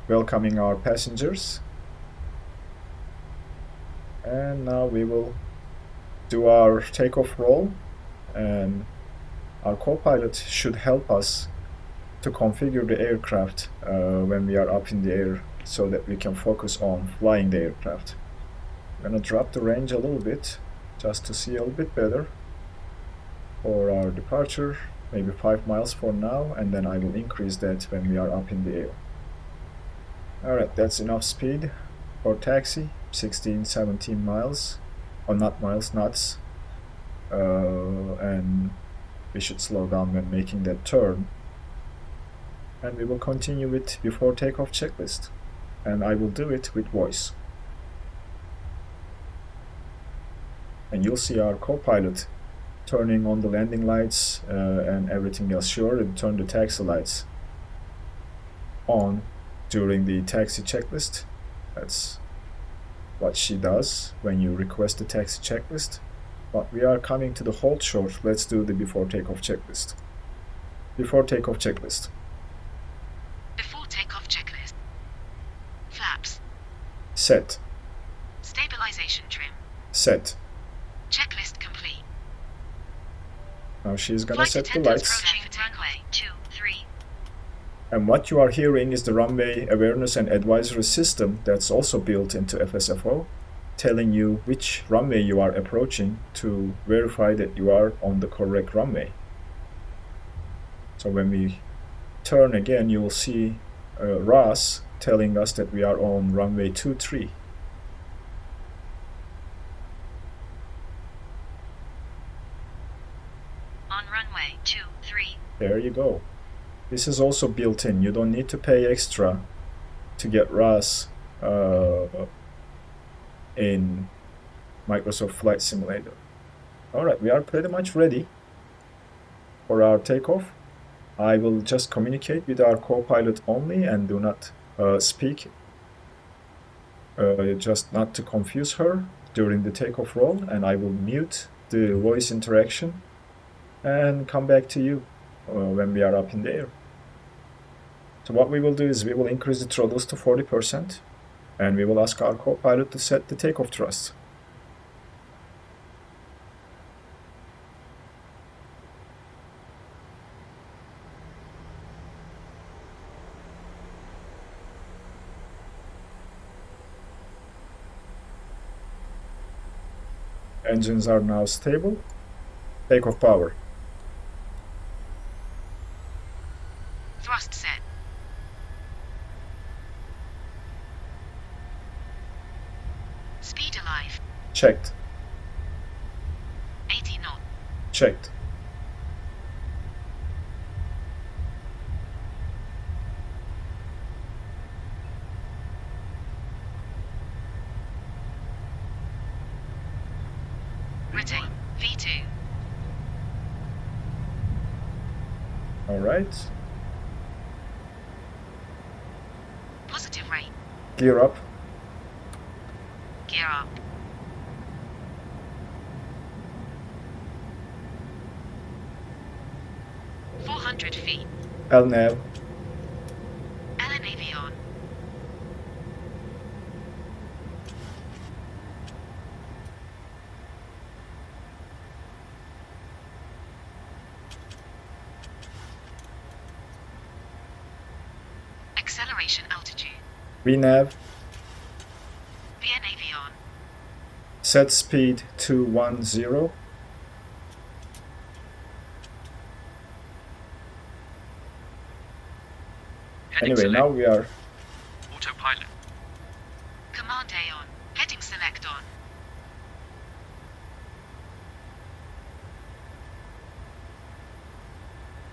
S1: welcoming our passengers. And now we will do our takeoff roll, and our co-pilot should help us to configure the aircraft when we are up in the air, so that we can focus on flying the aircraft. I'm gonna drop the range a little bit just to see a little bit better for our departure, maybe 5 miles for now, and then I will increase that when we are up in the air. Alright, that's enough speed for taxi, 16-17 miles, or not miles, knots, and we should slow down when making that turn. And we will continue with before takeoff checklist, and I will do it with voice. And you'll see our co-pilot turning on the landing lights and everything else. Sure, and turn the taxi lights on during the taxi checklist. That's what she does when you request the taxi checklist. But we are coming to the hold short. Let's do the before takeoff checklist. Before takeoff checklist.
S5: Before takeoff checklist. Flaps.
S1: Set.
S5: Stabilization trim.
S1: Set.
S5: Checklist complete.
S1: Now she's gonna
S5: Flight
S1: set the
S5: attendants
S1: lights.
S5: approaching runway 23.
S1: And what you are hearing is the runway awareness and advisory system that's also built into FSFO, telling you which runway you are approaching to verify that you are on the correct runway. So when we turn again, you will see RAS telling us that we are on runway 23.
S5: On runway 23.
S1: There you go. This is also built in. You don't need to pay extra to get RAS in Microsoft Flight Simulator. Alright, we are pretty much ready for our takeoff. I will just communicate with our co-pilot only and do not speak, just not to confuse her during the takeoff roll, and I will mute the voice interaction and come back to you when we are up in the air. So what we will do is we will increase the throttles to 40% and we will ask our co-pilot to set the takeoff thrust. Engines are now stable. Takeoff power.
S5: Thrust set.
S1: Checked.
S5: 80 knots.
S1: Checked.
S5: Retain. V2.
S1: All right.
S5: Positive rate.
S1: Gear up.
S5: Gear up. feet.
S1: LNAV.
S5: LNAV on. Acceleration altitude.
S1: VNAV.
S5: VNAV on.
S1: Set speed 210.
S4: Heading
S1: Anyway,
S4: select.
S1: now we are
S4: Autopilot.
S5: Command A on. Heading select on.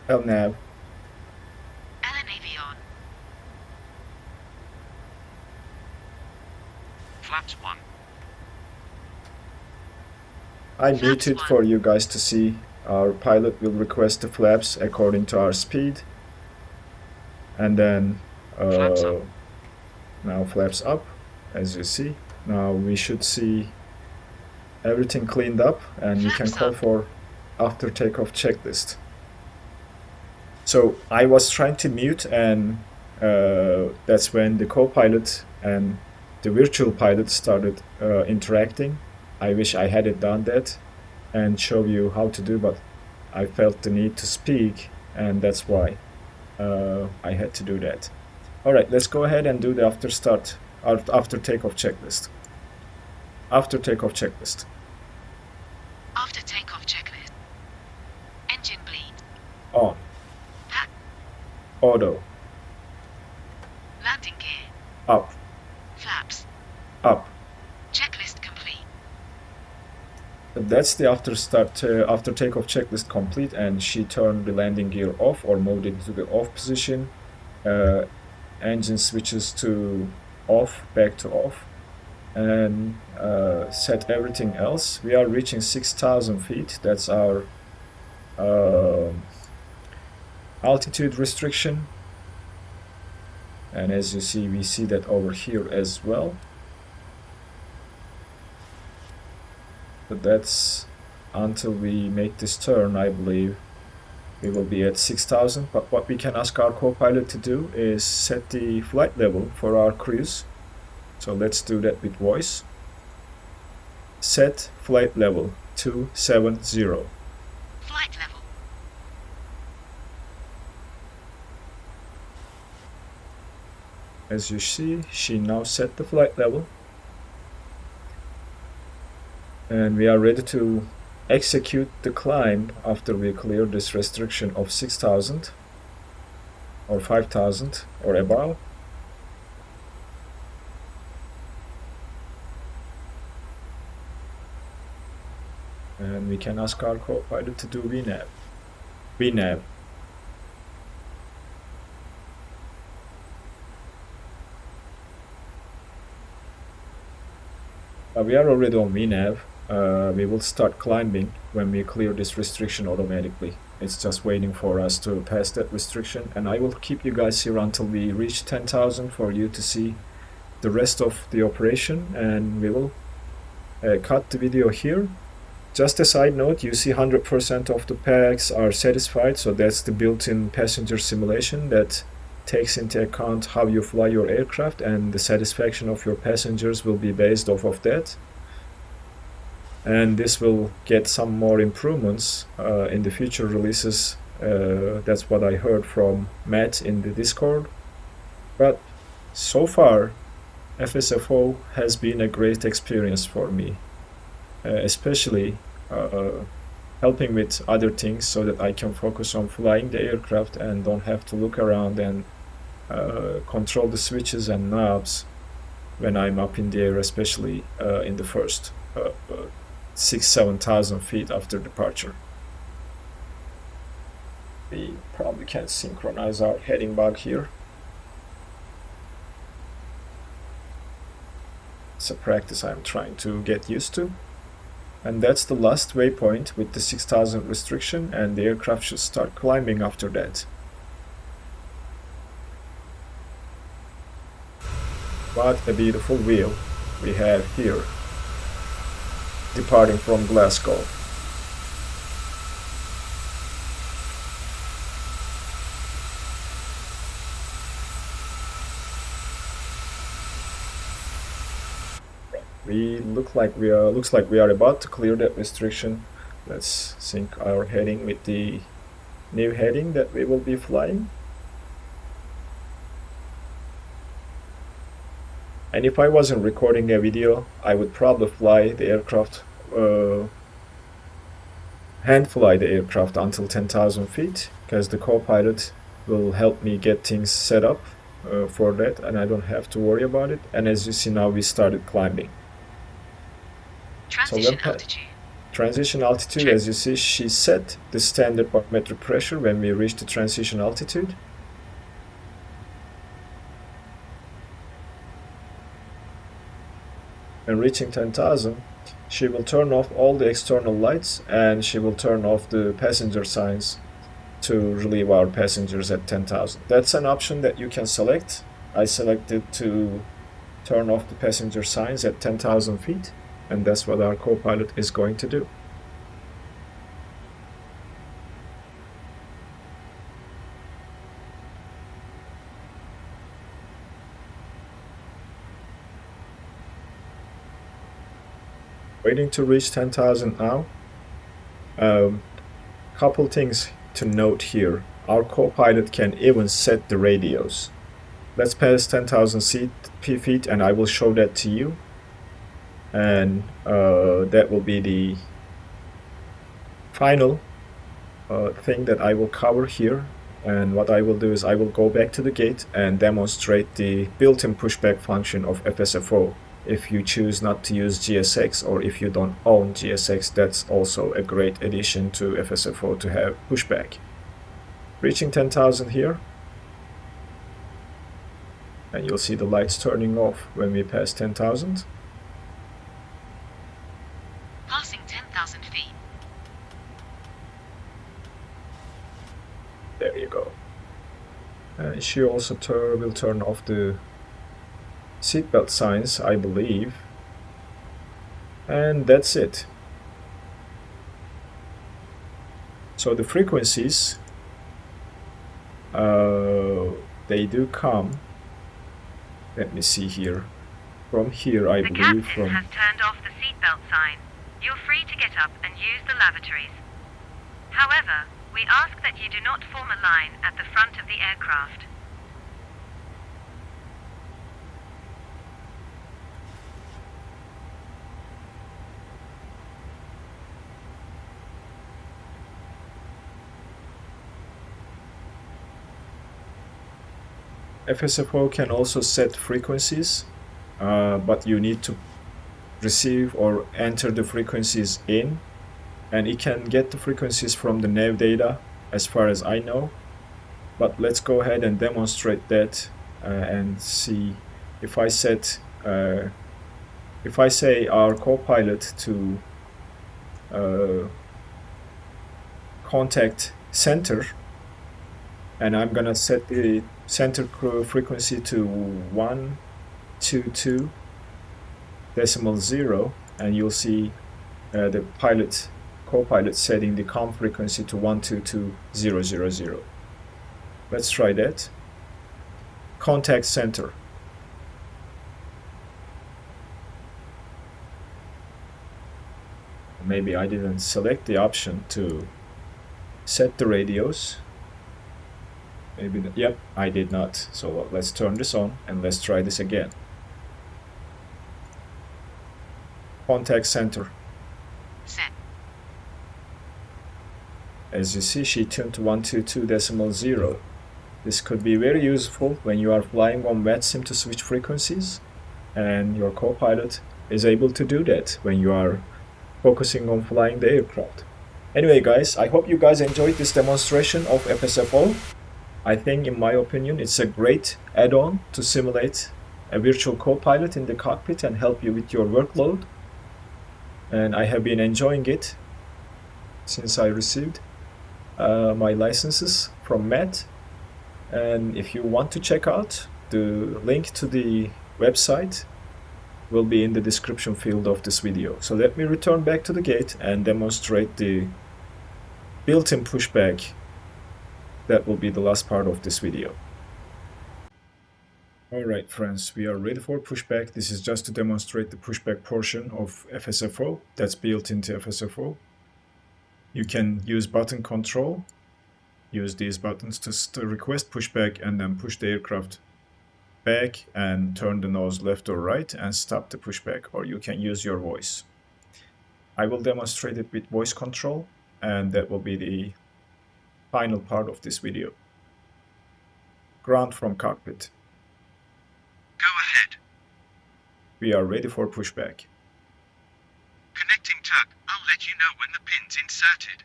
S1: LNAV.
S5: LNAV on.
S4: Flaps 1.
S1: I
S5: Flaps
S1: muted
S5: one.
S1: for you guys to see. Our pilot will request the flaps according to our speed. And then
S4: Flaps up.
S1: now flaps up, as you see. Now we should see everything cleaned up, and you can
S5: Flaps
S1: call
S5: up.
S1: for after takeoff checklist. So I was trying to mute, and that's when the co-pilot and the virtual pilot started interacting. I wish I had it done that and show you how to do, but I felt the need to speak, and that's why I had to do that. All right, let's go ahead and do the after takeoff checklist. After takeoff checklist.
S5: After takeoff checklist. Engine bleed.
S1: On.
S5: Pack.
S1: Auto.
S5: Landing gear.
S1: Up.
S5: Flaps.
S1: Up.
S5: Checklist complete.
S1: That's the after takeoff checklist complete, and she turned the landing gear off or moved it to the off position. Engine switches to off, back to off, and set everything else. We are reaching 6,000 feet. That's our altitude restriction, and as you see, we see that over here as well. But that's until we make this turn. I believe we will be at 6,000. But what we can ask our co-pilot to do is set the flight level for our cruise. So let's do that with voice. Set flight level 270.
S5: Flight level.
S1: As you see, she now set the flight level. And we are ready to execute the climb after we clear this restriction of 6,000 or 5,000 or above. And we can ask our co-pilot to do VNAV. VNAV. We are already on VNAV. We will start climbing when we clear this restriction automatically. It's just waiting for us to pass that restriction, and I will keep you guys here until we reach 10,000 for you to see the rest of the operation, and we will cut the video here. Just a side note, you see 100% of the packs are satisfied, so that's the built-in passenger simulation that takes into account how you fly your aircraft, and the satisfaction of your passengers will be based off of that. And this will get some more improvements in the future releases. That's what I heard from Matt in the Discord. But so far, FSFO has been a great experience for me, especially helping with other things so that I can focus on flying the aircraft and don't have to look around and control the switches and knobs when I'm up in the air, especially in the first. 6,000-7,000 feet after departure. We probably can synchronize our heading bug here. It's a practice I'm trying to get used to. And that's the last waypoint with the 6,000 restriction, and the aircraft should start climbing after that. What a beautiful view we have here, departing from Glasgow. Looks like we are about to clear that restriction. Let's sync our heading with the new heading that we will be flying. And if I wasn't recording a video, I would probably fly the aircraft, hand fly the aircraft until 10,000 feet, because the co-pilot will help me get things set up for that, and I don't have to worry about it. And as you see now, we started climbing. Transition altitude, as you see, she set the standard barometric pressure when we reach the transition altitude. And reaching 10,000, she will turn off all the external lights, and she will turn off the passenger signs to relieve our passengers at 10,000. That's an option that you can select. I selected to turn off the passenger signs at 10,000 feet, and that's what our co-pilot is going to do. Waiting to reach 10,000 now. Couple things to note here. Our co-pilot can even set the radios. Let's pass 10,000 feet and I will show that to you. And that will be the final thing that I will cover here. And what I will do is I will go back to the gate and demonstrate the built-in pushback function of FSFO. If you choose not to use GSX, or if you don't own GSX, that's also a great addition to FSFO to have pushback. Reaching 10,000 here, and you'll see the lights turning off when we pass 10,000.
S5: Passing 10,000 feet.
S1: There you go. And she also will turn off the seatbelt signs, I believe. And that's it. So the frequencies, they do come. Let me see here. From here, I believe.
S2: The captain has turned off the seatbelt sign. You're free to get up and use the lavatories. However, we ask that you do not form a line at the front of the aircraft.
S1: FSFO can also set frequencies, but you need to receive or enter the frequencies in, and it can get the frequencies from the nav data as far as I know. But let's go ahead and demonstrate that and see if I set if I say our co-pilot to contact center, and I'm gonna set the center frequency to 122.0, and you'll see the co-pilot setting the comm frequency to 122.000. Let's try that. Contact center. Maybe I didn't select the option to set the radios. Maybe that, yep, I did not. So let's turn this on and let's try this again. Contact center.
S5: Set.
S1: As you see, she tuned to 122.0. This could be very useful when you are flying on wet sim to switch frequencies and your co-pilot is able to do that when you are focusing on flying the aircraft. Anyway guys, I hope you guys enjoyed this demonstration of FSFO. I think, in my opinion, it's a great add-on to simulate a virtual co-pilot in the cockpit and help you with your workload. And I have been enjoying it since I received my licenses from Matt. And if you want to check out, the link to the website will be in the description field of this video. So let me return back to the gate and demonstrate the built-in pushback. That will be the last part of this video. Alright friends, we are ready for pushback. This is just to demonstrate the pushback portion of FSFO that's built into FSFO. You can use button control, use these buttons to request pushback and then push the aircraft back and turn the nose left or right and stop the pushback, or you can use your voice. I will demonstrate it with voice control, and that will be the final part of this video. Ground from cockpit.
S4: Go ahead.
S1: We are ready for pushback.
S4: Connecting tug. I'll let you know when the pin's inserted.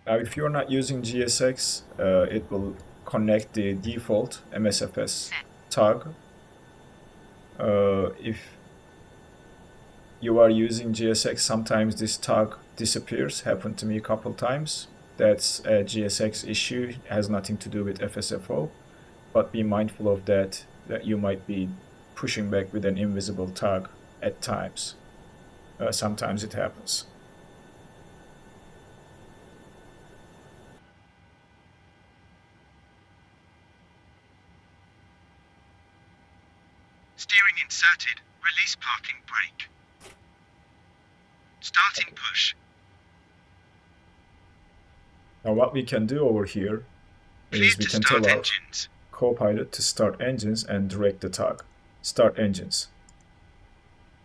S1: Now if you're not using GSX, it will connect the default MSFS tag. If you are using GSX, sometimes this tag disappears. Happened to me a couple times. That's a GSX issue. It has nothing to do with FSFO, but be mindful of that you might be pushing back with an invisible tag at times. Sometimes it happens.
S4: Steering inserted. Release parking brake. Starting push.
S1: Now what we can do over here is we can tell our co-pilot to start engines and direct the tug. Start engines.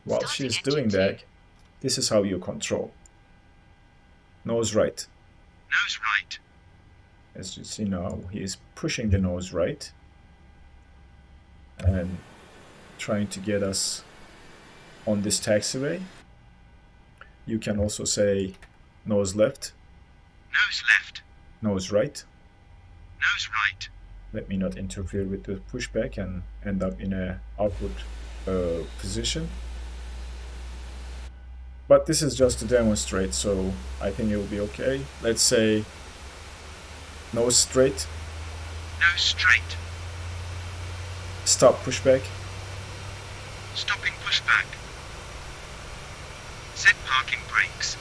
S1: While she's doing that, this is how you control. Nose right.
S4: Nose right.
S1: As you see now, he is pushing the nose right and trying to get us on this taxiway. You can also say nose left.
S4: Nose left.
S1: Nose right.
S4: Nose right.
S1: Let me not interfere with the pushback and end up in a awkward position. But this is just to demonstrate, so I think it will be okay. Let's say nose straight.
S4: Nose straight.
S1: Stop pushback.
S4: Stopping pushback. Set parking brakes.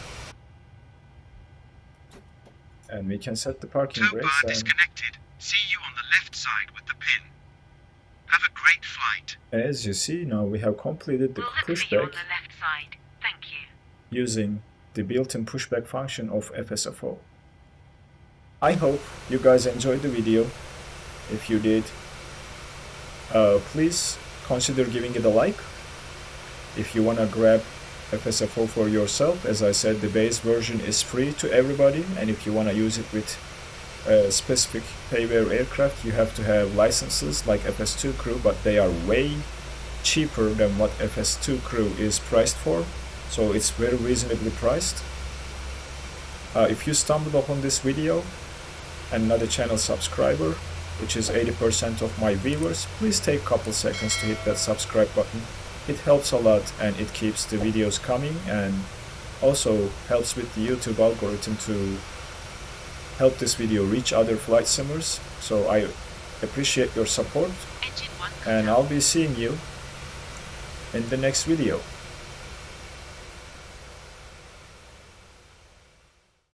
S1: And we can set the parking
S4: Tow
S1: brakes.
S4: bar disconnected. See you on the left side with the pin. Have a great flight.
S1: As you see, now we have completed the
S2: We'll look for you on
S1: pushback
S2: the left side. Thank you.
S1: using the built-in pushback function of FSFO. I hope you guys enjoyed the video. If you did, please consider giving it a like. If you want to grab FSFO for yourself, as I said, the base version is free to everybody, and if you want to use it with specific payware aircraft, you have to have licenses like FS2 Crew, but they are way cheaper than what FS2 Crew is priced for, so it's very reasonably priced. If you stumbled upon this video and not a channel subscriber, which is 80% of my viewers, please take a couple seconds to hit that subscribe button. It helps a lot and it keeps the videos coming, and also helps with the YouTube algorithm to help this video reach other flight simmers. So I appreciate your support,
S5: Engine 1
S1: and I'll be seeing you in the next video.